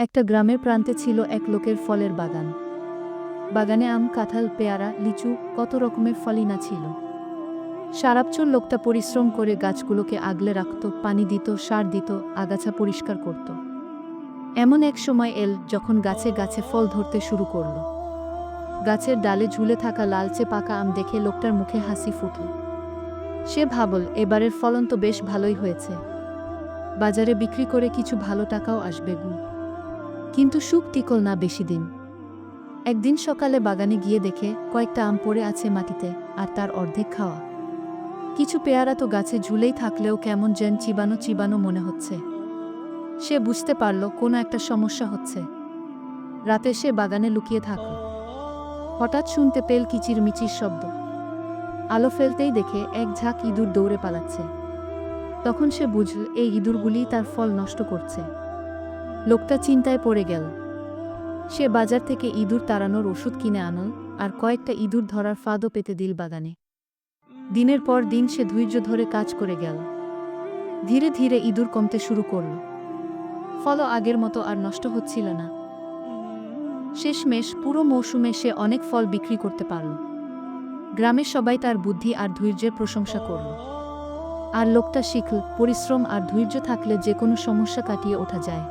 একটা গ্রামের প্রান্তে ছিল এক লোকের ফলের বাগান। বাগানে আম, কাঁঠাল, পেয়ারা, লিচু, কত রকমের ফলই না ছিল। সারাবছর লোকটা পরিশ্রম করে গাছগুলোকে আগলে রাখত, পানি দিত, সার দিত, আগাছা পরিষ্কার করত। এমন এক সময় এল যখন গাছে গাছে ফল ধরতে শুরু করল। গাছের ডালে ঝুলে থাকা লালচে পাকা আম দেখে লোকটার মুখে হাসি ফুটল। সে ভাবল, এবারের ফলন তো বেশ ভালোই হয়েছে, বাজারে বিক্রি করে কিছু ভালো টাকাও আসবে গু। কিন্তু সুখ টিকল না বেশি দিন। একদিন সকালে বাগানে গিয়ে দেখে কয়েকটা আম পড়ে আছে মাটিতে, আর তার অর্ধেক খাওয়া। কিছু পেয়ারা তো গাছে ঝুলেই থাকলেও কেমন যেন চিবানো চিবানো মনে হচ্ছে। সে বুঝতে পারল কোনো একটা সমস্যা হচ্ছে। রাতে সে বাগানে লুকিয়ে থাকল। হঠাৎ শুনতে পেল কিচিরমিচির শব্দ। আলো ফেলতেই দেখে এক ঝাঁক ইঁদুর দৌড়ে পালাচ্ছে। তখন সে বুঝল এই ইঁদুরগুলিই তার ফল নষ্ট করছে। লোকটা চিন্তায় পড়ে গেল। সে বাজার থেকে ইঁদুর তাড়ানোর ওষুধ কিনে আনল, আর কয়েকটা ইঁদুর ধরার ফাঁদও পেতে দিল বাগানে। দিনের পর দিন সে ধৈর্য ধরে কাজ করে গেল। ধীরে ধীরে ইঁদুর কমতে শুরু করল। ফলও আগের মতো আর নষ্ট হচ্ছিল না। শেষমেশ পুরো মৌসুমে সে অনেক ফল বিক্রি করতে পারল। গ্রামের সবাই তার বুদ্ধি আর ধৈর্যের প্রশংসা করল। আর লোকটা শিখল, পরিশ্রম আর ধৈর্য থাকলে যে কোনো সমস্যা কাটিয়ে ওঠা যায়।